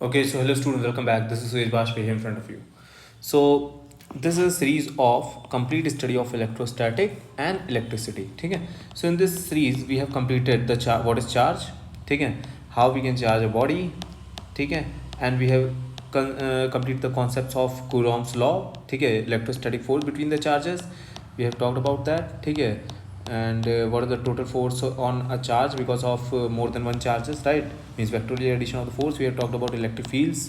Okay, so hello students, welcome back. This is Suraj Bajpayee here in front of you. So this is a series of complete study of electrostatic and electricity. ठीक है? So in this series we have completed the what is charge, ठीक है? How we can charge a body, ठीक है? And we have complete the concepts of Coulomb's law, ठीक है? Electrostatic force between the charges. We have talked about that, ठीक है? And what is the total force on a charge because of more than one charges, right? Means vectorial addition of the force. We have talked about electric fields,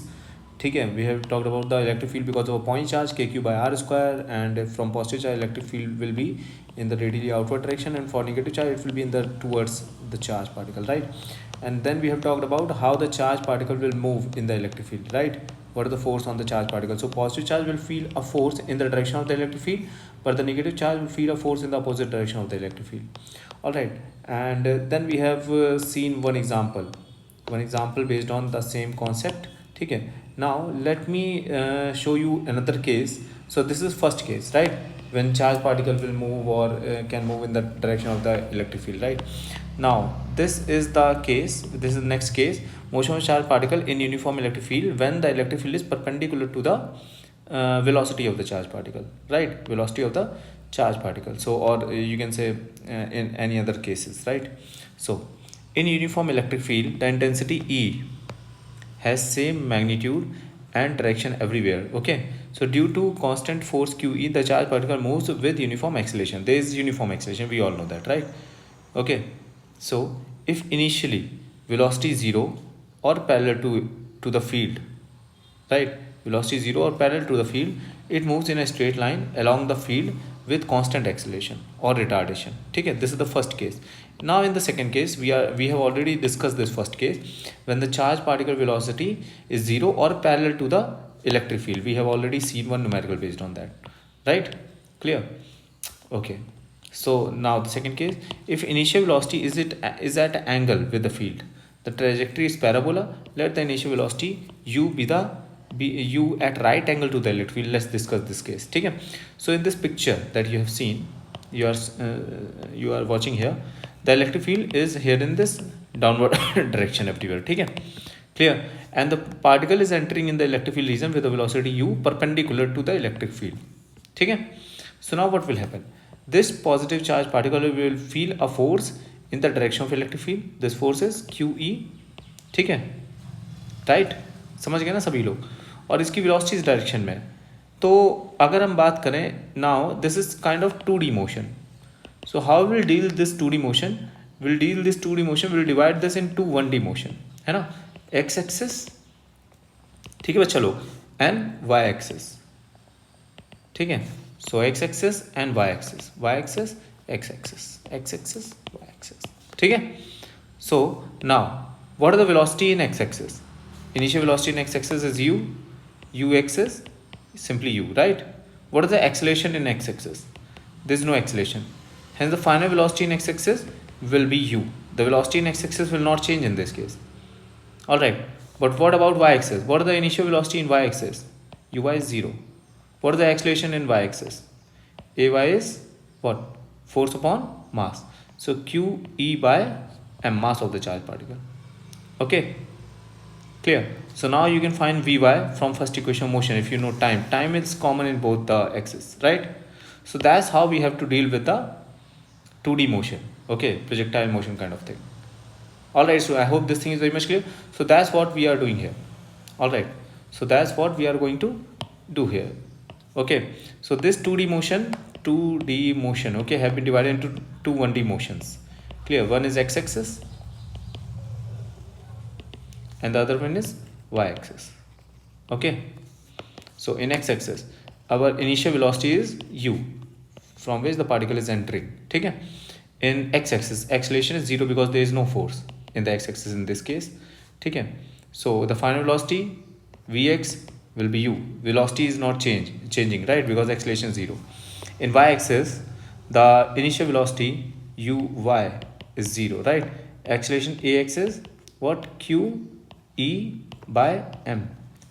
ठीक है? We have talked about the electric field because of a point charge kq by r square, and from positive charge electric field will be in the radially outward direction, and for negative charge it will be in the towards the charge particle, right? And then we have talked about how the charge particle will move in the electric field, right? What are the force on the charge particle? So positive charge will feel a force in the direction of the electric field, but the negative charge will feel a force in the opposite direction of the electric field. All right, and then we have seen one example based on the same concept, ठीक है? Now let me show you another case. So this is first case, right? When charge particle will move or can move in the direction of the electric field, right? Now this is the case, this is the next case, motion of charge particle in uniform electric field when the electric field is perpendicular to the velocity of the charge particle, right? Velocity of the charge particle. So or you can say in any other cases, right? So in uniform electric field the intensity E has same magnitude and direction everywhere. Okay, so due to constant force QE the charge particle moves with uniform acceleration. There is uniform acceleration, we all know that, right? Okay, so if initially velocity is 0 or parallel to the field, right? Velocity is 0 or parallel to the field, it moves in a straight line along the field with constant acceleration or retardation. Okay, this is the first case. Now in the second case, we have already discussed this first case when the charge particle velocity is 0 or parallel to the electric field. We have already seen one numerical based on that, right? Clear? Okay, so now the second case, if initial velocity is at angle with the field, the trajectory is parabola, let the initial velocity u be u at right angle to the electric field. Let's discuss this case, okay? So in this picture that you have seen, you are watching here, the electric field is here in this downward direction everywhere, okay? Clear? And the particle is entering in the electric field region with a velocity u perpendicular to the electric field, okay? So now what will happen? This positive charge particle will feel a force in the direction of electric field. This force is QE, ठीक है? Right, समझ गए ना सभी लोग? और इसकी velocity इस डायरेक्शन में. तो अगर हम बात करें, now this is kind of 2D motion. So how will deal this 2D motion? Will divide this into 1D motion, है ना? एक्स एक्सिस, ठीक है बच्चा लोग, एंड वाई एक्सिस, ठीक है? So x axis and Y axis, Y axis X axis, X axis Y axis, ठीक है? So now what are the velocity in x-axis? Initial velocity in x-axis is u, ux is simply u, right? What is the acceleration in x-axis? There is no acceleration. Hence the final velocity in x-axis will be u. The velocity in x-axis will not change in this case. Alright, but what about y-axis? What is the initial velocity in y-axis? uy is 0. What is the acceleration in y-axis? ay is what? Force upon mass. So q e by m, mass of the charge particle. Okay, clear? So now you can find Vy from first equation of motion. If you know time is common in both the axes, right? So that's how we have to deal with the 2D motion, okay, projectile motion kind of thing. All right, so I hope this thing is very much clear. So that's what we are doing here. All right, so that's what we are going to do here. Okay, so this 2D motion, okay, have been divided into two 1D motions. Clear? One is x-axis and the other one is y-axis. Okay, so in x-axis our initial velocity is u from which the particle is entering, ठीक है? In x-axis acceleration is 0 because there is no force in the x-axis in this case, ठीक है? So the final velocity vx will be u. Velocity is not changing, right? Because acceleration is 0. In y-axis the initial velocity uy is 0, right? Acceleration ax is what? Q E by m.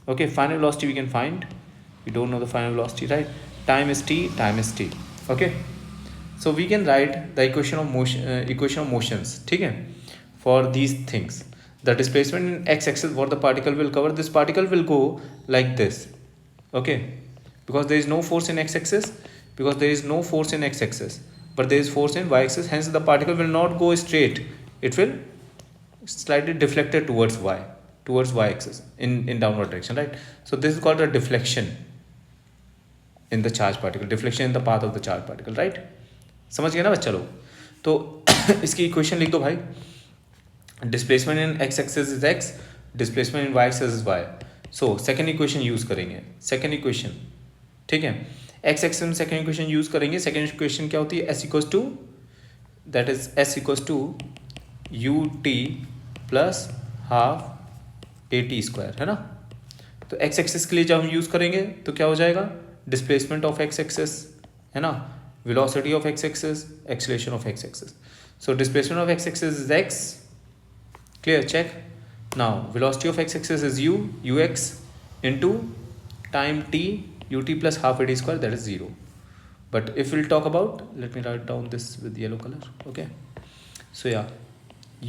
Okay, final velocity we can find. We don't know the final velocity, right? Time is t. Okay, so we can write the equation of motions, ठीक है, for these things. The displacement in x-axis what the particle will cover, this particle will go like this, okay, because there is no force in x-axis, because there is no force in x-axis, but there is force in y-axis, hence the particle will not go straight, it will slightly deflected towards y-axis in downward direction, right? So this is called a deflection in the charge particle, deflection in the path of the charge particle, right? समझ गए ना बच्चा लोग? तो इसकी equation लिख दो भाई, displacement in x axis is x, displacement in Y axis is y. So second equation use करेंगे, सेकेंड इक्वेशन, ठीक है, एक्स एक्सिस में सेकेंड इक्वेशन यूज करेंगे. सेकेंड इक्वेशन क्या होती है, s equals to, that is s equals to u t plus half a t square, है ना. तो एक्स एक्सिस के लिए जब हम यूज करेंगे तो क्या हो जाएगा, डिस्प्लेसमेंट ऑफ एक्स एक्सिस, है ना, velocity of x axis, acceleration of x axis. So displacement of x axis is x, clear, check. Now velocity of x axis is u, ux into time t, ut plus half a t square, that is 0. But if we'll talk about, let me write down this with yellow color, okay. So yeah,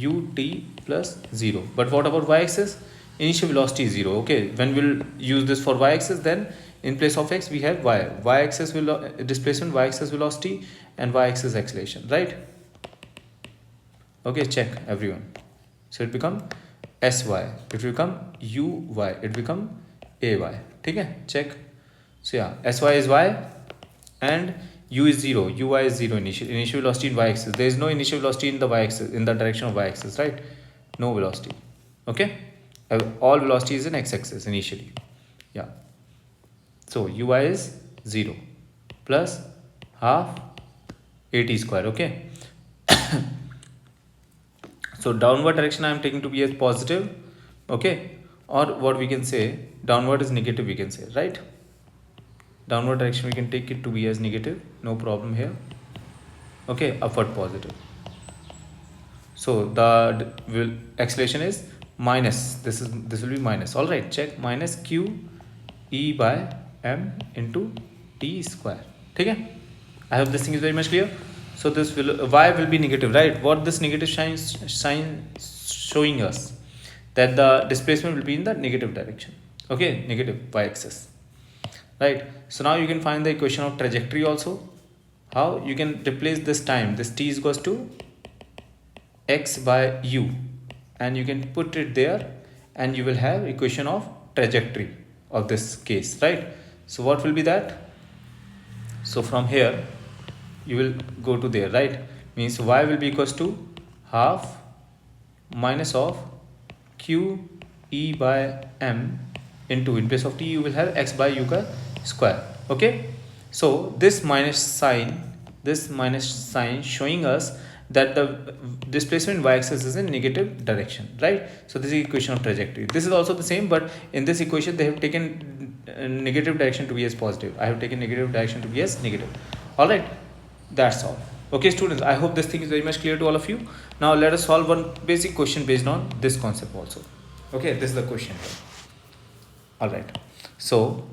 ut plus 0. But what about y axis, initial velocity is 0, okay. When we'll use this for y axis, then in place of x we have y axis displacement, y axis velocity, and y axis acceleration, right? Okay, check everyone. So it become sy, it will become uy, it become ay, ठीक है, check. So yeah, sy is y and u is 0, uy is 0, initial velocity in y axis. There is no initial velocity in the y axis, in the direction of y axis, right? No velocity, okay. All velocity is in x axis initially, yeah. So uy is 0 plus half at square, okay. So downward direction I am taking to be as positive, okay, or what we can say, downward is negative, we can say, right? Downward direction we can take it to be as negative, no problem here, okay. Upward positive. So the acceleration is minus, this will be minus, all right, check, minus q e by m into t square, ठीक है. I hope this thing is very much clear. So this will, y will be negative, right? What this negative sign showing us, that the displacement will be in the negative direction, okay, negative y axis, right? So now you can find the equation of trajectory also. How you can replace this time, this t is equals to x by u, and you can put it there, and you will have equation of trajectory of this case, right? So what will be that? So from here you will go to there, right? Means y will be equals to half minus of q e by m into, in place of t you will have x by u ka square, okay. So this minus sign showing us that the displacement y axis is in negative direction, right? So this is equation of trajectory. This is also the same, but in this equation they have taken negative direction to be as positive. I have taken negative direction to be as negative, all right. That's all, okay students. I hope this thing is very much clear to all of you. Now let us solve one basic question based on this concept also, okay. This is the question, all right. So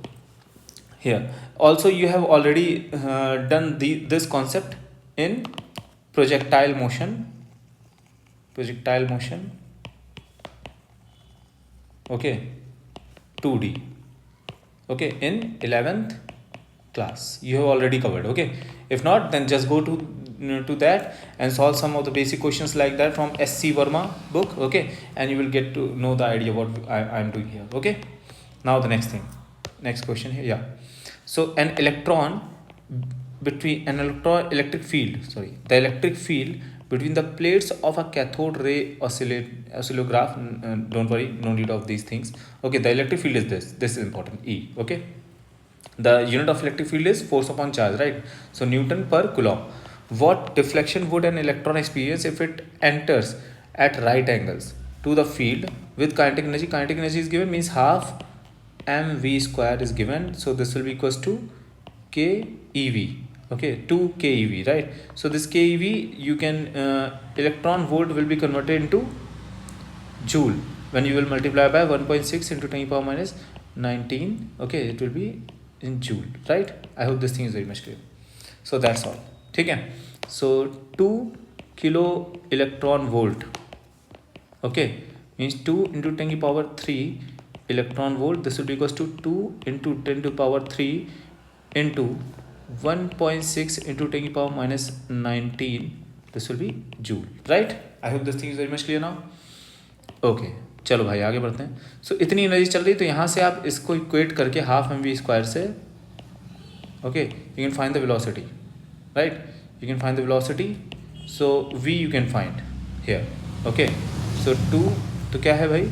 here also you have already done this concept in projectile motion, okay, 2D, okay, in 11th class you have already covered, okay. If not, then just go to that and solve some of the basic questions like that from SC Verma book, okay, and you will get to know the idea what I am doing here, okay. Now the next question here, yeah. So an electric field, the electric field between the plates of a cathode ray oscillograph, don't worry, no need of these things, okay. The electric field is this is important, E, okay. The unit of electric field is force upon charge, right? So Newton per Coulomb. What deflection would an electron experience if it enters at right angles to the field with kinetic energy? Kinetic energy is given, means half mv square is given, so this will be equals to keV, okay, 2 keV, right? So this keV you can electron volt will be converted into joule when you will multiply by 1.6 into 10 power minus 19, okay, it will be in joule, right? I hope this thing is very much clear. So that's all, ठीक है. So 2 kilo electron volt, okay, means 2 into 10 की power 3 electron volt. This will be equals to 2 into 10 to power 3 into 1.6 into 10 की power minus 19. This will be joule, right? I hope this thing is very much clear now. Okay, चलो भाई आगे बढ़ते हैं. सो इतनी energy चल रही है, तो यहाँ से आप इसको इक्वेट करके हाफ एम वी स्क्वायर से, okay, you can find the velocity, right? You can find the velocity. So V you can find here, okay. So 2, तो क्या है भाई,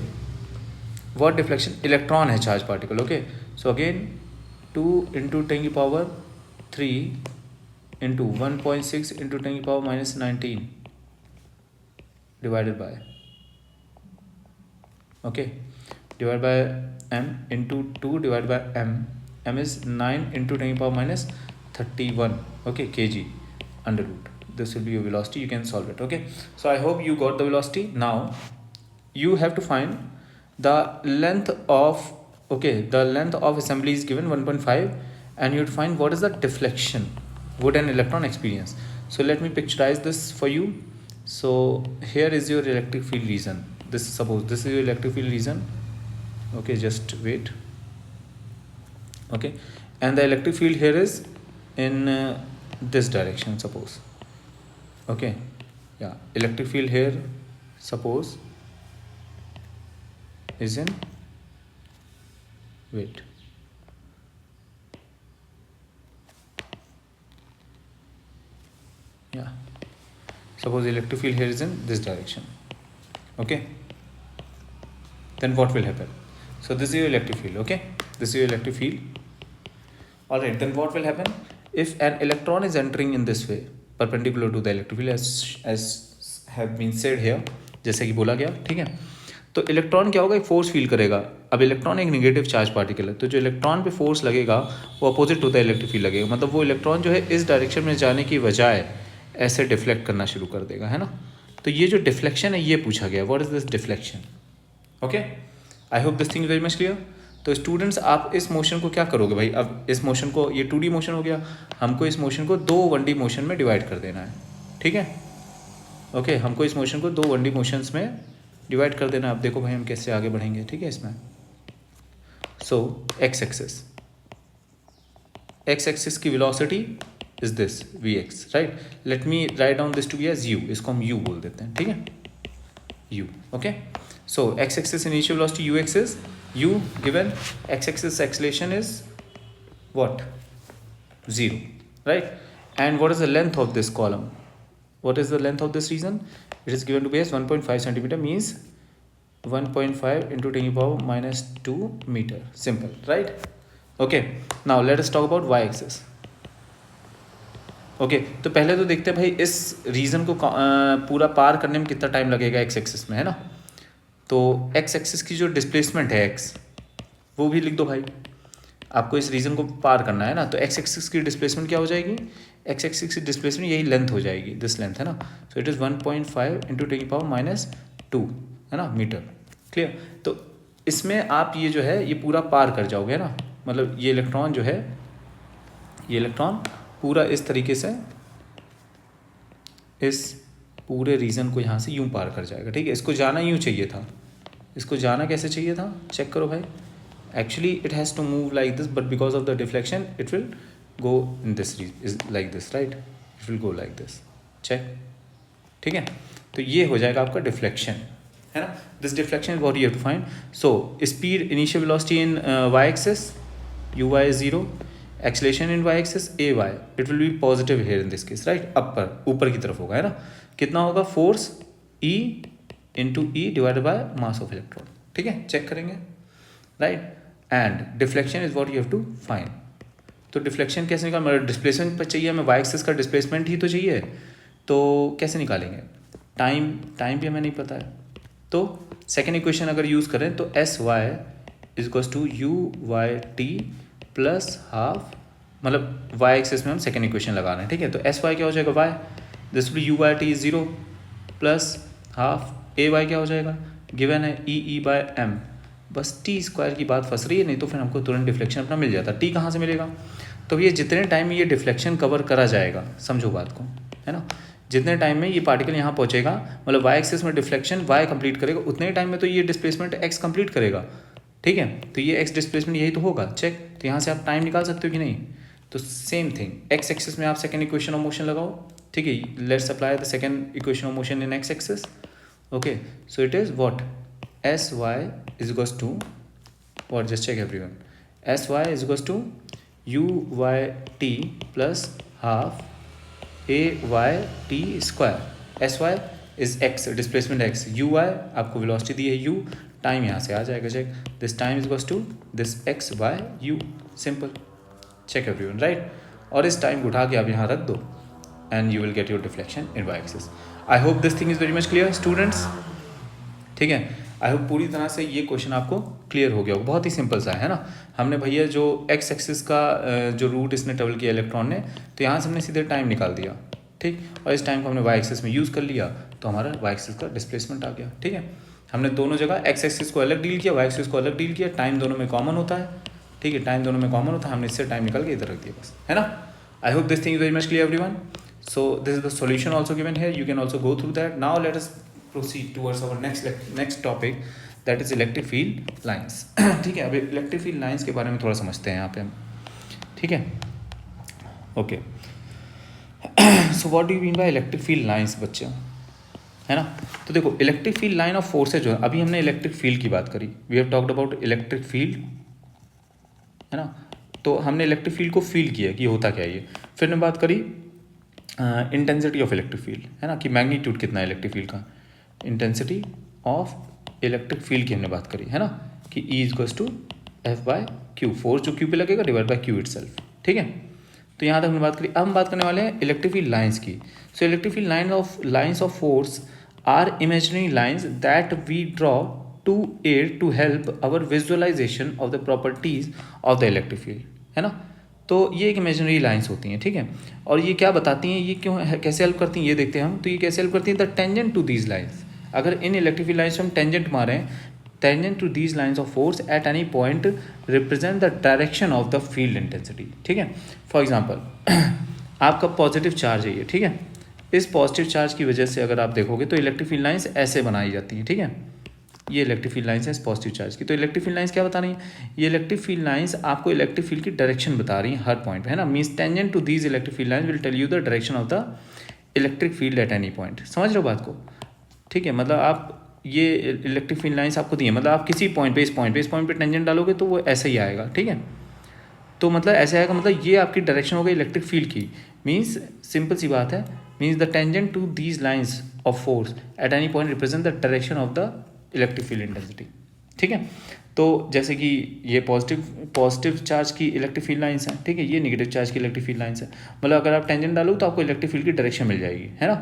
व्हाट डिफ्लेक्शन, इलेक्ट्रॉन है charge particle, okay. So again 2 into 10 की power 3 into 1.6 into 10 की power minus 19 divided by, okay, divided by m into 2 divided by m is 9 into 10 power minus 31, okay, kg under root. This will be your velocity. You can solve it, okay. So I hope you got the velocity. Now you have to find the length of, okay, the length of assembly is given 1.5, and you have to find what is the deflection would an electron experience. So let me picturize this for you. So here is your electric field region. This, suppose this is your electric field region, okay, just wait, okay, and the electric field here is in this direction, suppose, okay, yeah, electric field here suppose is in, wait, yeah, suppose electric field here is in this direction, okay. Then what will happen? So this is your electric field, okay, this is your electric field. All right, then what will happen if an electron is entering in this way perpendicular to the electric field, as have been said here, जैसे कि बोला गया, ठीक है. तो electron क्या होगा, एक फोर्स फील करेगा. अब इलेक्ट्रॉन एक नेगेटिव चार्ज पार्टिकल है, तो जो इलेक्ट्रॉन पे फोर्स लगेगा वो अपोजिट होता है इलेक्ट्रिक फील्ड लगेगा. मतलब वो इलेक्ट्रॉन जो है इस डायरेक्शन में जाने की बजाय ऐसे डिफ्लेक्ट करना शुरू कर देगा, है ना. तो ये जो डिफ्लेक्शन है ये पूछा गया, what is this deflection, okay. I hope this thing very much clear. तो स्टूडेंट्स आप इस मोशन को क्या करोगे भाई, अब इस मोशन को, ये 2D मोशन हो गया, हमको इस मोशन को 2 1D मोशन में डिवाइड कर देना है, ठीक है, ओके. हमको इस मोशन को 2 1D मोशंस में डिवाइड कर देना है. अब देखो भाई हम कैसे आगे बढ़ेंगे, ठीक है, इसमें. सो एक्स एक्सिस की velocity is this vx, right. Let me write down this to be as u, इसको हम u बोल देते हैं, ठीक है, u, okay. So x-axis initial velocity ux is u, given x-axis acceleration is what, 0, right. And what is the length of this column, what is the length of this region, it is given to be as 1.5 centimeter, means 1.5 into 10 power minus 2 meter, simple, right. Okay, now let us talk about y-axis. Okay, तो पहले तो देखते हैं भाई इस reason को पूरा पार करने में कितना टाइम लगेगा एक्स एक्सिस में, है ना. तो एक्स एक्सिस की जो डिस्प्लेसमेंट है एक्स, वो भी लिख दो भाई. आपको इस रीजन को पार करना है ना, तो एक्स एक्सिस की डिस्प्लेसमेंट क्या हो जाएगी, एक्स एक्सिस की डिस्प्लेसमेंट यही लेंथ हो जाएगी, दिस लेंथ, है ना. सो it is 1.5 into 10 power minus 2, है ना, मीटर, क्लियर. तो इसमें आप ये जो है ये पूरा पार कर जाओगे, है ना. मतलब ये इलेक्ट्रॉन जो है, ये इलेक्ट्रॉन पूरा इस तरीके से इस पूरे रीजन को यहाँ से यूं पार कर जाएगा, ठीक है. इसको जाना यूं चाहिए था, इसको जाना कैसे चाहिए था, चेक करो भाई. Actually it has to move like this, but because of the deflection it will go in this, is like this, right. It will go like this, check, ठीक है. तो ये हो जाएगा आपका डिफ्लेक्शन, है ना. This deflection is what you have to find. So speed, initial velocity in Y axis, U Y is 0, acceleration in Y axis A Y, it will be positive here in this case, right. Upper, ऊपर की तरफ होगा, है ना. कितना होगा, force E into E divided by mass of electron, ठीक है. चेक करेंगे, right. And deflection is what you have to find. तो डिफ्लेक्शन कैसे निकाल, मतलब डिस्प्लेसमेंट पर चाहिए हमें, वाई एक्सिस का डिस्प्लेसमेंट ही तो चाहिए, तो कैसे निकालेंगे. टाइम भी हमें नहीं पता है. तो सेकेंड इक्वेशन अगर यूज़ करें तो s y is equals to u y t plus half, मतलब वाई एक्सिस में हम सेकेंड इक्वेशन लगा रहे हैं, ठीक है. तो एस वाई क्या हो जाएगा, y, this will u y t is 0 plus half a y क्या हो जाएगा, गिवन है ई बाय एम. बस टी स्क्वायर की बात फंस रही है, नहीं तो फिर हमको तुरंत डिफ्लेक्शन अपना मिल जाता. टी कहाँ से मिलेगा, तो ये जितने टाइम ये डिफ्लेक्शन कवर करा जाएगा, समझो बात को, है ना. जितने टाइम में ये पार्टिकल यहाँ पहुँचेगा, मतलब वाई एक्सिस में डिफ्लेक्शन वाई कंप्लीट करेगा, उतने टाइम में तो ये डिस्प्लेसमेंट एक्स कंप्लीट करेगा, ठीक है। तो ये एक्स डिस्प्लेसमेंट यही तो होगा, चेक। तो यहाँ से आप टाइम निकाल सकते हो कि नहीं। तो सेम थिंग एक्स एक्सिस में आप सेकेंड इक्वेशन ऑफ मोशन लगाओ, ठीक है। Let's apply the second equation of motion in x axis. Okay, so it is what, s y is equals to what, just check everyone, s y is equals to u y t plus half a y t square. S y is x, displacement x, u y आपको velocity दी है u, time यहाँ से आ जाएगा, check. This time is equals to this x by you, simple, check everyone, right. और इस time को उठा के आप यहाँ रख दो and you will get your deflection in Y axis. I hope this thing is very much clear students, ठीक है। आई होप पूरी तरह से ये क्वेश्चन आपको क्लियर हो गया होगा, बहुत ही सिंपल सा है ना। हमने भैया जो एक्स एक्सिस का जो रूट इसने ट्रेवल किया इलेक्ट्रॉन ने, तो यहाँ से हमने सीधे टाइम निकाल दिया, ठीक। और इस टाइम को हमने वाई एक्सिस में यूज़ कर लिया, तो हमारा वाई एक्सिस का डिस्प्लेसमेंट आ गया, ठीक है। हमने दोनों जगह एक्स एक्सिस को अलग डील किया, वाई एक्सिस को अलग डील किया, टाइम दोनों में कॉमन होता है, ठीक है। टाइम दोनों में कॉमन होता है, हमने इससे टाइम निकाल के इधर रख दिया, बस, है ना। I hope this thing is very much clear everyone. So this is the solution also given here, you can also go through that. Now let us proceed towards our next topic, that is electric field lines, ठीक है। अब electric field lines के बारे में थोड़ा समझते हैं यहाँ पे हम, ठीक है। Okay, so what do you mean by electric field lines बच्चे, है ना। तो देखो electric field line of forces जो है, अभी हमने इलेक्ट्रिक फील्ड की बात करी, we have talked about electric field, है ना। तो हमने इलेक्ट्रिक फील्ड को फील किया कि होता क्या है ये। फिर हमने बात करी इंटेंसिटी ऑफ इलेक्ट्रिक फील्ड, है ना, कि मैग्नीट्यूड कितना है इलेक्ट्रिक फील्ड का, इंटेंसिटी ऑफ इलेक्ट्रिक फील्ड की हमने बात करी, है ना, कि E equals to f by q, force जो क्यू पे लगेगा डिवाइड बाय क्यू इटसेल्फ, ठीक है। तो यहाँ तक हमने बात करी। अब हम बात करने वाले हैं इलेक्ट्रिक फील्ड लाइन्स की। So electric field lines of force are imaginary lines that we draw to aid to help our visualisation of the properties of the electric field, है ना। तो ये एक इमेजिनरी लाइन्स होती हैं, ठीक है। और ये क्या बताती हैं, ये क्यों कैसे हेल्प करती हैं ये देखते हैं हम। तो ये कैसे हेल्प करती हैं, the tangent to these lines, अगर इन इलेक्ट्रिक फील्ड लाइन्स हम टेंजेंट मारें, tangent to these lines of force at any point represent the direction of the field intensity, ठीक है। फॉर एग्जाम्पल आपका पॉजिटिव चार्ज है ये, ठीक है। इस पॉजिटिव चार्ज की वजह से अगर आप देखोगे तो इलेक्ट्रिक फील्ड लाइन्स ऐसे बनाई जाती हैं, ठीक है। ये इलेक्ट्रिक फील्ड लाइन्स है इस पॉजिटिव चार्ज की। तो इलेक्ट्रिक फील्ड लाइन्स क्या बता रही हैं, ये इलेक्ट्रिक फील्ड लाइन्स आपको इलेक्ट्रिक फील्ड की डायरेक्शन बता रही हैं हर पॉइंट पे, है ना। Means tangent to these electric field lines will tell you the direction of the electric field at any point. समझ रहे हो बात को, ठीक है। मतलब आप ये इलेक्ट्रिक फील्ड लाइन्स आपको दी है, मतलब आप किसी पॉइंट पे इस पॉइंट पे टेंजेंट डालोगे तो वो ऐसे ही आएगा, ठीक है। तो मतलब ऐसे आएगा, मतलब ये आपकी डायरेक्शन हो गई इलेक्ट्रिक फील्ड की। मीन्स सिंपल सी बात है, means the tangent to these lines of force at any point represent the direction of the electric field intensity, ठीक है। तो जैसे कि ये पॉजिटिव चार्ज की इलेक्ट्रिक फील्ड लाइन्स हैं, ठीक है, ये नेगेटिव चार्ज की इलेक्ट्रिक फील्ड लाइन्स है। मतलब अगर आप टेंजेंट डालो तो आपको इलेक्ट्रिक फील्ड की डायरेक्शन मिल जाएगी, है ना।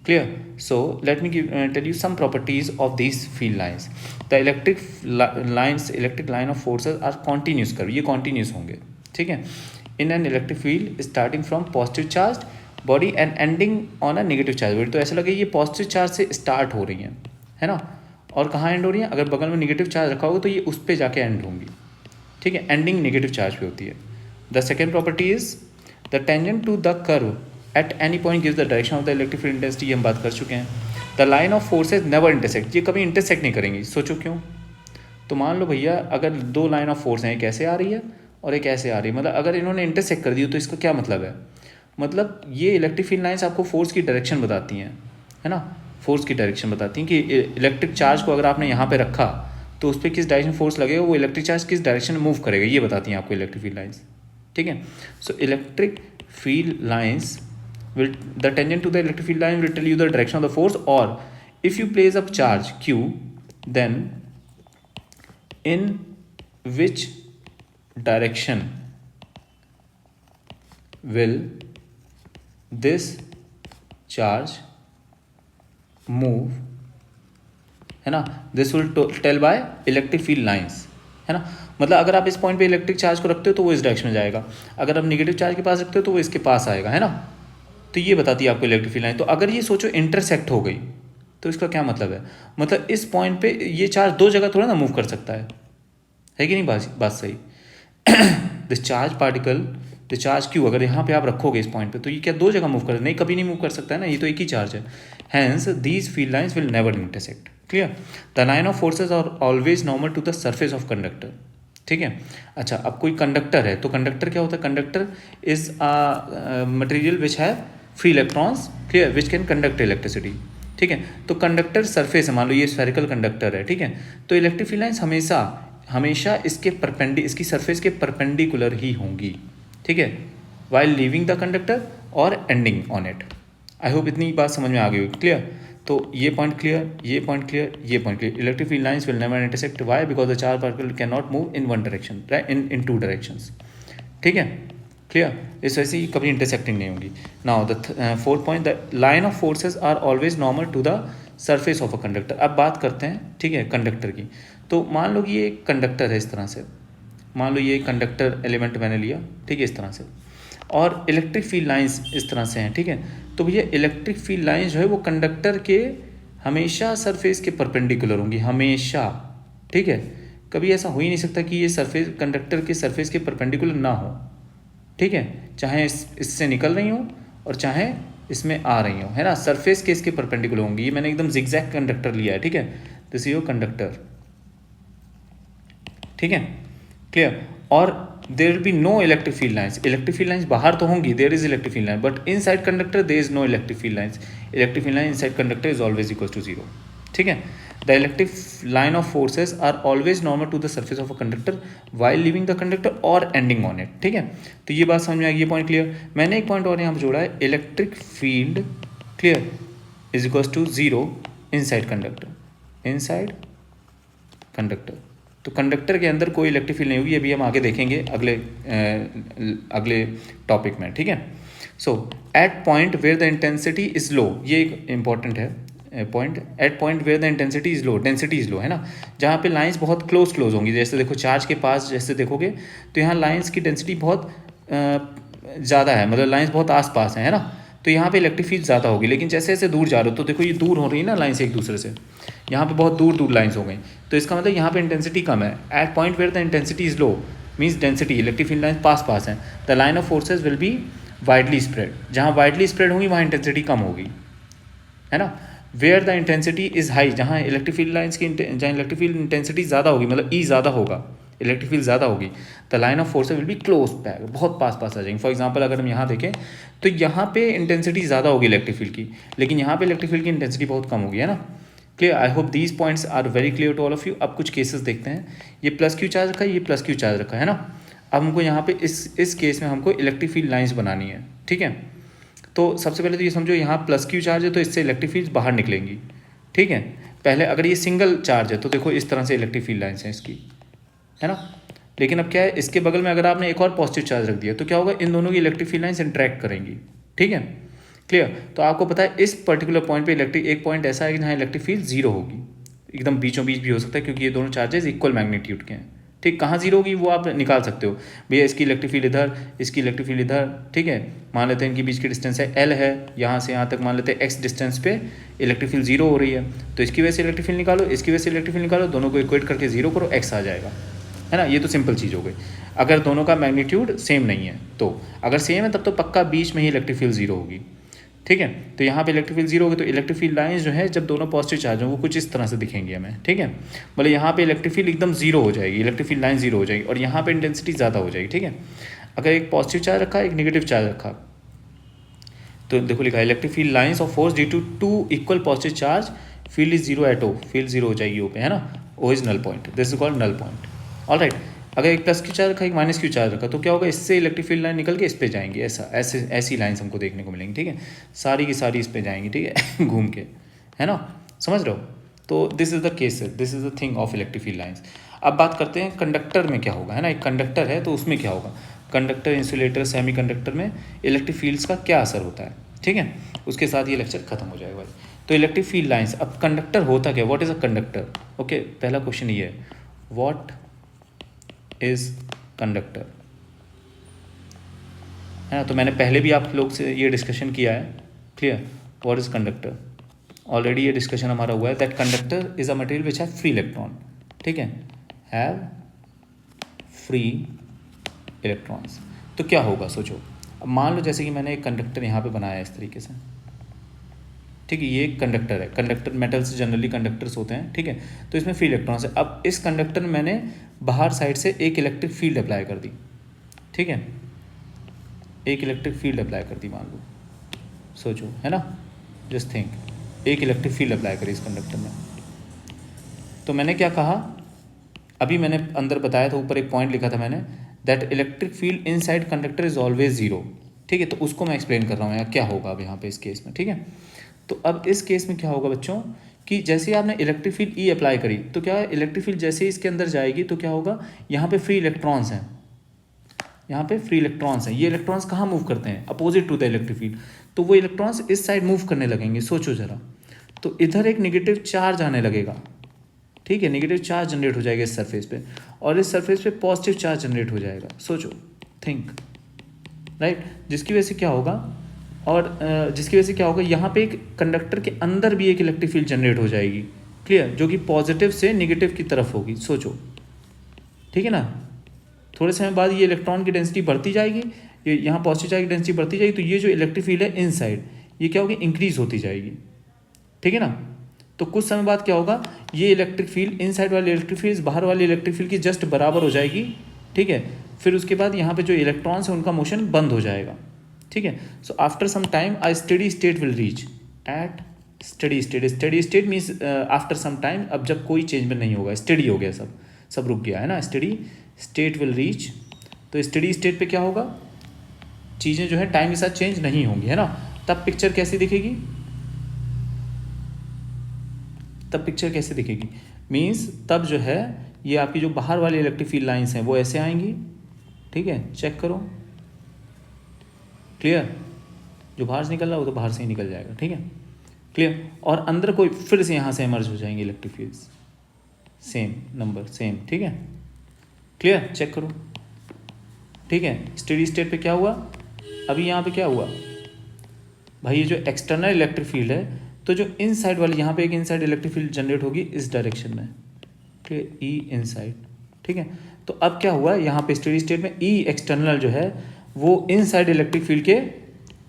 Clear. So let me tell you some properties of this field lines. The electric line of forces are continuous curve, ये कॉन्टीन्यूस होंगे, ठीक है। In an electric field starting from positive charge body and ending on a negative charge body. तो ऐसा लगे ये positive charge से start हो रही हैं, है ना, और कहाँ एंड हो रही है, अगर बगल में नेगेटिव चार्ज रखा होगा तो ये उस पर जाके एंड होंगी, ठीक है। एंडिंग नेगेटिव चार्ज पे होती है। The second property is the tangent to the curve at any point gives the direction of the electric field intensity, ये हम बात कर चुके हैं। The line of forces never intersect, ये कभी इंटरसेक्ट नहीं करेंगी। सोचो क्यों। तो मान लो भैया अगर दो लाइन ऑफ फोर्स हैं, एक ऐसे आ रही है और एक ऐसे आ रही है, मतलब अगर इन्होंने इंटरसेक्ट कर दी तो इसका क्या मतलब है, मतलब ये इलेक्ट्रिक फील्ड लाइन्स आपको फोर्स की डायरेक्शन बताती हैं, है ना। फोर्स की डायरेक्शन बताती हैं कि इलेक्ट्रिक चार्ज को अगर आपने यहाँ पे रखा तो उस पर किस डायरेक्शन फोर्स लगेगा, वो इलेक्ट्रिक चार्ज किस डायरेक्शन में मूव करेगा, ये बताती हैं आपको इलेक्ट्रिक फील्ड लाइन्स, ठीक है। सो electric field lines will the tangent to the electric field line will tell you the direction of the force, or if you place a charge q, then in which direction will this charge move, है ना। this will tell by electric field lines, है ना। मतलब अगर आप इस point पे electric charge को रखते हो तो वो इस डायरेक्शन में जाएगा, अगर आप नेगेटिव चार्ज के पास रखते हो तो वो इसके पास आएगा, है ना। तो ये बताती है आपको इलेक्ट्रिक फील्ड लाइन। तो अगर ये सोचो इंटरसेक्ट हो गई तो इसका क्या मतलब है, मतलब इस पॉइंट पे ये चार्ज दो जगह थोड़ा ना मूव कर सकता है कि नहीं, बात सही। This charge particle the charge Q अगर यहाँ पे आप रखोगे इस पॉइंट पे, तो ये क्या दो जगह मूव कर, नहीं कभी नहीं मूव कर सकता है ना, ये तो एक ही चार्ज है। Hence these field lines will never intersect. Clear. The line of forces are always normal to the surface of conductor. ठीक है। अच्छा, अब कोई कंडक्टर है, तो कंडक्टर क्या होता है? Conductor is a material which have free electrons, clear, which can conduct electricity. ठीक है। तो कंडक्टर सरफेस है, मान लो ये स्फेरिकल कंडक्टर है, ठीक है, तो इलेक्ट्रिक फील्ड लाइन्स हमेशा इसकी सरफेस के परपेंडिकुलर ही होंगी। ठीक है, वाइल लीविंग द कंडक्टर और ending on it. I hope इतनी बात समझ में आ गई होगी। क्लियर। तो ये पॉइंट क्लियर, ये पॉइंट क्लियर, ये point clear. Electric field lines will never intersect, why? Because the charge particle can not move in one direction, right, in two directions. ठीक है, क्लियर। इस वजह से ही कभी इंटरसेक्टिंग नहीं होंगी। Now the fourth point, the line of forces are always normal to the surface of a conductor. अब बात करते हैं, ठीक है, कंडक्टर की। तो मान लो कि ये कंडक्टर है इस तरह से, मान लो ये कंडक्टर एलिमेंट मैंने लिया, ठीक है, इस तरह से, और इलेक्ट्रिक फील्ड लाइंस इस तरह से हैं। ठीक है, तो भैया इलेक्ट्रिक फील्ड लाइंस जो है वो कंडक्टर के हमेशा सरफेस के परपेंडिकुलर होंगी, हमेशा। ठीक है, कभी ऐसा हो ही नहीं सकता कि ये सरफेस कंडक्टर के सरफेस के परपेंडिकुलर ना हो। ठीक है, चाहे इससे निकल रही हो और चाहे इसमें आ रही हो, है ना, सरफेस के इसके परपेंडिकुलर होंगी। ये मैंने एकदम जिगजैग कंडक्टर लिया है। ठीक है, दिस इज योर कंडक्टर। ठीक है, क्लियर। और there will be no electric field lines. Electric field lines बाहर तो होंगी, there is electric field line, but inside conductor there is no electric field lines. Electric field line inside conductor is always equal to zero. ठीक है, the electric line of forces are always normal to the surface of a conductor while leaving the conductor और ending on it. ठीक है, तो ये बात समझ में आ गई, ये पॉइंट क्लियर। मैंने एक पॉइंट और यहाँ पर जोड़ा है, electric field, clear, is equal to zero inside conductor, inside conductor. तो कंडक्टर के अंदर कोई इलेक्ट्रिक फील्ड नहीं होगी, ये भी हम आगे देखेंगे अगले टॉपिक में। ठीक है, so at point where the intensity is low, ये एक इंपॉर्टेंट है point. At point where the intensity is low, density is low, है ना, जहाँ पे लाइंस बहुत क्लोज होंगी। जैसे देखो चार्ज के पास जैसे देखोगे तो यहाँ लाइंस की डेंसिटी बहुत ज़्यादा है, मतलब लाइंस बहुत आस पास है ना, तो यहाँ पे इलेक्ट्रिक फील्ड ज़्यादा होगी। लेकिन जैसे जैसे दूर जा रहे हो तो देखो ये दूर हो रही है ना लाइंस एक दूसरे से, यहाँ पे बहुत दूर दूर लाइंस हो गई, तो इसका मतलब यहाँ पे इंटेंसिटी कम है। At point where the intensity is low means density, electric field lines पास पास हैं। The line of forces will be widely spread, जहाँ वाइडली स्प्रेड होंगी वहाँ इंटेंसिटी कम होगी, है ना। Where the intensity is high, जहाँ इलेक्ट्रिक फील्ड लाइंस की जहाँ इलेक्ट्रिक फील्ड इंटेंसिटी ज़्यादा होगी, मतलब ई ज़्यादा होगा, इलेक्ट्रिक फील्ड ज़्यादा होगी, the line of forces will be close back, बहुत पास पास आ जाएंगे। फॉर एग्जांपल अगर हम यहाँ देखें तो यहाँ पे इंटेंसिटी ज़्यादा होगी इलेक्ट्रिक फील्ड की, लेकिन यहाँ पे इलेक्ट्रिक फील्ड की इंटेंसिटी बहुत कम होगी, है ना। Clear, I hope these points are very clear to all of you. अब कुछ केसेस देखते हैं, ये प्लस क्यू चार्ज रखा है, ये प्लस क्यू चार्ज रखा है ना। अब हमको यहाँ पे इस केस में हमको इलेक्ट्रिक फील्ड लाइन्स बनानी है। ठीक है, तो सबसे पहले तो ये समझो यहाँ प्लस क्यू चार्ज है तो इससे इलेक्ट्रिक फील्ड बाहर निकलेंगी। ठीक है, पहले अगर ये सिंगल चार्ज है तो देखो इस तरह से इलेक्ट्रिक फील्ड लाइन्स हैं इसकी, है ना। लेकिन अब क्या है, इसके बगल में अगर आपने एक और पॉजिटिव चार्ज रख दिया तो क्या होगा, इन दोनों की इलेक्ट्रिक फील्ड लाइन्स इंटरेक्ट करेंगी। ठीक है, क्लियर। तो आपको पता है इस पर्टिकुलर पॉइंट पे इलेक्ट्रिक एक पॉइंट ऐसा है कि जहाँ इलेक्ट्रिक फील्ड जीरो होगी, एकदम बीचों बीच भी हो सकता है क्योंकि ये दोनों चार्जेस इक्वल मैग्नीट्यूड के हैं। ठीक, कहाँ जीरो होगी वो आप निकाल सकते हो, भैया इसकी इलेक्ट्रिक फील्ड इधर, इसकी इलेक्ट्रिक फील्ड इधर। ठीक है, मान लेते हैं इनके बीच की डिस्टेंस है एल है, यहाँ से यहाँ तक मान लेते हैं एक्स डिस्टेंस पे इलेक्ट्रिक फील्ड जीरो हो रही है, तो इसकी वजह से इलेक्ट्रिक फील्ड निकालो, इसकी वजह से इलेक्ट्रिक फील्ड निकालो, दोनों को इक्वेट करके जीरो करो, एक्स आ जाएगा, है ना। ये तो सिंपल चीज़ हो गई। अगर दोनों का मैग्नीट्यूड सेम नहीं है तो, अगर सेम है तब तो पक्का बीच में ही इलेक्ट्रिक फील्ड जीरो होगी। ठीक है, तो यहाँ पे इलेक्ट्रिक फील्ड जीरो होगी, तो इलेक्ट्रिक फील्ड लाइंस जो है जब दोनों पॉजिटिव चार्ज हों वो कुछ इस तरह से दिखेंगी हमें। ठीक है, मतलब यहाँ पे इलेक्ट्रिक फील्ड एकदम जीरो हो जाएगी, इलेक्ट्रिक फील्ड लाइन जीरो हो जाएगी और यहाँ पे इंटेंसिटी ज़्यादा हो जाएगी। ठीक है, अगर एक पॉजिटिव चार्ज रखा एक नेगेटिव चार्ज रखा तो देखो लिखा है electric field lines of force due to two equal positive charge field is zero at O, field zero हो जाएगी ओ पे, है ना, O is null point, this is called null point. All right, अगर एक प्लस क्यू चार्ज रखा एक minus Q charge रखा तो क्या होगा, इससे इलेक्ट्रिक फील्ड लाइन निकल के इस पे जाएंगी, ऐसी लाइन्स हमको देखने को मिलेंगी। ठीक है, सारी की सारी इस पे जाएंगी, ठीक है घूम के, है ना, समझ रहे हो। तो this is the case, this is the thing of electric field lines. अब बात करते हैं कंडक्टर में क्या होगा, है ना। एक कंडक्टर है तो उसमें क्या होगा, कंडक्टर, इंसुलेटर, सेमी कंडक्टर में इलेक्ट्रिक फील्ड्स का क्या असर होता है। ठीक है, उसके साथ ये लेक्चर खत्म हो जाएगा भाई। तो इलेक्ट्रिक फील्ड लाइन्स, अब कंडक्टर होता क्या, what is a conductor. Okay, पहला क्वेश्चन ये है, व्हाट इज कंडक्टर, है ना। तो मैंने पहले भी आप लोग से ये डिस्कशन किया है, clear, what is conductor, already ये डिस्कशन हमारा हुआ है that conductor is a material which have free electron. ठीक है, हैव फ्री इलेक्ट्रॉन्स। तो क्या होगा सोचो। अब मान लो जैसे कि मैंने एक कंडक्टर यहाँ पे बनाया है इस तरीके से, ठीक है, ये एक कंडक्टर है, कंडक्टर मेटल से जनरली कंडक्टर्स होते हैं, ठीक है, तो इसमें फ्री इलेक्ट्रॉन्स है। अब इस कंडक्टर में मैंने बाहर साइड से एक इलेक्ट्रिक फील्ड अप्लाई कर दी, ठीक है, एक इलेक्ट्रिक फील्ड अप्लाई कर दी मान लो, सोचो, है ना, जस्ट थिंक, एक इलेक्ट्रिक फील्ड अप्लाई करी इस कंडक्टर में। तो मैंने क्या कहा, अभी मैंने अंदर बताया था, ऊपर एक पॉइंट लिखा था मैंने, that electric field inside conductor is always zero, ठीक है, तो उसको मैं एक्सप्लेन कर रहा हूँ यहाँ क्या होगा अब यहाँ पे इस केस में, ठीक है। तो अब इस केस में क्या होगा बच्चों कि जैसे ही आपने इलेक्ट्रिक फील्ड ई अप्लाई करी तो क्या है, इलेक्ट्रिक फील्ड जैसे ही इसके अंदर जाएगी तो क्या होगा, यहाँ पे फ्री इलेक्ट्रॉन्स हैं, यहाँ पे फ्री इलेक्ट्रॉन्स हैं, ये इलेक्ट्रॉन्स कहाँ मूव करते हैं, opposite to the electric field, तो वो इलेक्ट्रॉन्स इस साइड मूव करने लगेंगे। सोचो जरा, तो इधर एक नेगेटिव चार्ज आने लगेगा, ठीक है, नेगेटिव चार्ज जनरेट हो जाएगा इस सरफेस पे, और इस सरफेस पे पॉजिटिव चार्ज जनरेट हो जाएगा। सोचो, थिंक, राइट, जिसकी वजह से क्या होगा, और जिसकी वजह से क्या होगा, यहाँ पे एक कंडक्टर के अंदर भी एक इलेक्ट्रिक फील्ड जनरेट हो जाएगी, क्लियर, जो कि पॉजिटिव से नेगेटिव की तरफ होगी। सोचो, ठीक है ना, थोड़े समय बाद ये इलेक्ट्रॉन की डेंसिटी बढ़ती जाएगी, ये यहाँ पॉजिटिव चार्ज की डेंसिटी बढ़ती जाएगी, तो ये जो इलेक्ट्रिक फील्ड है इनसाइड, ये क्या होगी, इंक्रीज होती जाएगी, ठीक है ना। तो कुछ समय बाद क्या होगा, ये इलेक्ट्रिक फील्ड इनसाइड वाली इलेक्ट्रिक फील्ड बाहर वाली इलेक्ट्रिक फील्ड की जस्ट बराबर हो जाएगी, ठीक है, फिर उसके बाद यहाँ पे जो इलेक्ट्रॉन्स हैं उनका मोशन बंद हो जाएगा, ठीक है। So after some time a steady state will reach at steady state, steady state means after some time, अब जब कोई चेंजमेंट नहीं होगा, स्टेडी हो गया, सब रुक गया, है ना, स्टेडी स्टेट विल रीच। तो स्टेडी स्टेट पे क्या होगा, चीज़ें जो है टाइम के साथ चेंज नहीं होंगी, है ना, तब पिक्चर कैसी दिखेगी, तब पिक्चर कैसे दिखेगी, मीन्स तब जो है ये आपकी जो बाहर वाली इलेक्ट्रिक फील्ड लाइंस हैं वो ऐसे आएंगी, ठीक है, चेक करो, क्लियर, जो बाहर से निकल रहा है वो तो बाहर से ही निकल जाएगा, ठीक है, क्लियर, और अंदर कोई फिर से यहाँ से इमर्ज हो जाएंगे electric fields, same number same, ठीक है, क्लियर, चेक करो, ठीक है। स्टेडी स्टेट पे क्या हुआ, अभी यहाँ पे क्या हुआ भाई, ये जो एक्सटर्नल इलेक्ट्रिक फील्ड है, तो जो इनसाइड वाली यहाँ पे एक इनसाइड इलेक्ट्रिक फील्ड जनरेट होगी इस डायरेक्शन में, ठीक है, ई इनसाइड, ठीक है। तो अब क्या हुआ, यहाँ पे स्टेडी स्टेट में ई एक्सटर्नल जो है वो इनसाइड इलेक्ट्रिक फील्ड के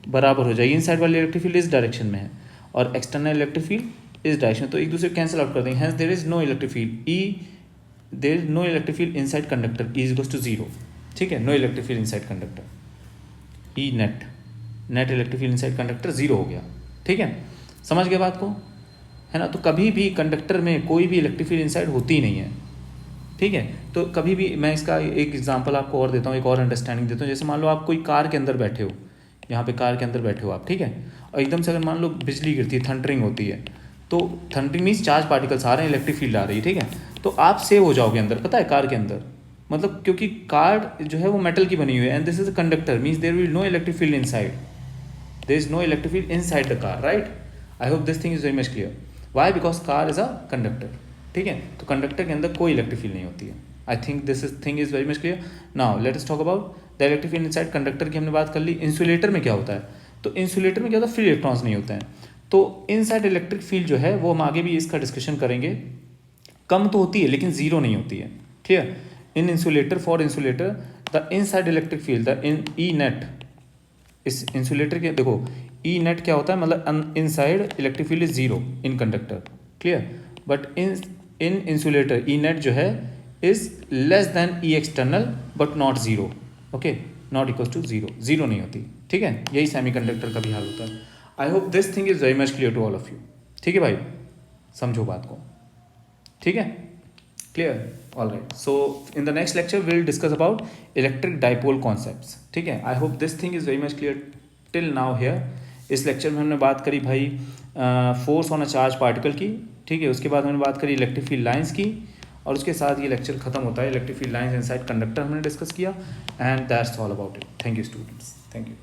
बराबर हो जाएगी, इनसाइड वाली इलेक्ट्रिक फील्ड इस डायरेक्शन में है और एक्सटर्नल इलेक्ट्रिक फील्ड इस डायरेक्शन, तो एक दूसरे को कैंसिल आउट कर देंगे, hence there is no electric field E, there is no electric field inside conductor, E is equals to zero, ठीक है, no electric field inside conductor, E net, net electric field inside conductor zero हो गया, ठीक है, समझ गए बात को, है ना। तो कभी भी कंडक्टर में कोई भी इलेक्ट्रिक फील्ड इनसाइड होती ही नहीं है, ठीक है। तो कभी भी मैं इसका एक एग्जांपल आपको और देता हूँ, एक और अंडरस्टैंडिंग देता हूँ। जैसे मान लो आप कोई कार के अंदर बैठे हो, यहाँ पे कार के अंदर बैठे हो आप, ठीक है, और एकदम से अगर मान लो बिजली गिरती है, थंडरिंग होती है, तो थंडरिंग मीन्स चार्ज पार्टिकल्स आ रहे हैं, इलेक्ट्रिक फील्ड आ रही है, ठीक है, तो आप सेव हो जाओगे अंदर, पता है, कार के अंदर, मतलब क्योंकि कार जो है वो मेटल की बनी हुई है, and this is a conductor, means there will no electric field inside, there is no electric field inside the car, right. I hope this thing is very much clear, why, because car is a conductor, ठीक है, तो conductor के अंदर कोई electric field नहीं होती है। I think this is thing is very much clear. Now let us talk about the electric field inside conductor की हमने बात कर ली। इंसुलेटर में क्या होता है, तो इंसुलेटर में क्या होता है, फ्री इलेक्ट्रॉन्स नहीं होते हैं, तो इनसाइड इलेक्ट्रिक फील्ड जो है वो हम आगे भी इसका डिस्कशन करेंगे, कम तो होती है लेकिन जीरो नहीं होती है, clear. In insulator, for insulator the inside electric field the in E net, इस इंसुलेटर के देखो ई नेट क्या होता है, मतलब inside electric field is zero in conductor, clear, but in insulator E net जो है is less than E external but not zero, okay, not equal to zero, zero नहीं होती, ठीक है, यही सेमीकंडक्टर का भी हाल होता है। I hope this thing is very much clear to all of you, ठीक है भाई, समझो बात को, ठीक है, clear, all right. So in the next lecture will discuss about electric dipole concepts, ठीक है। I hope this thing is very much clear till now here. इस लेक्चर में हमने बात करी भाई force on a charge particle की, ठीक है, उसके बाद हमने बात करी इलेक्ट्रिक फील्ड लाइंस की, और उसके साथ ये लेक्चर खत्म होता है, electric field lines inside conductor हमने डिस्कस किया, and that's all about it. Thank you students, thank you.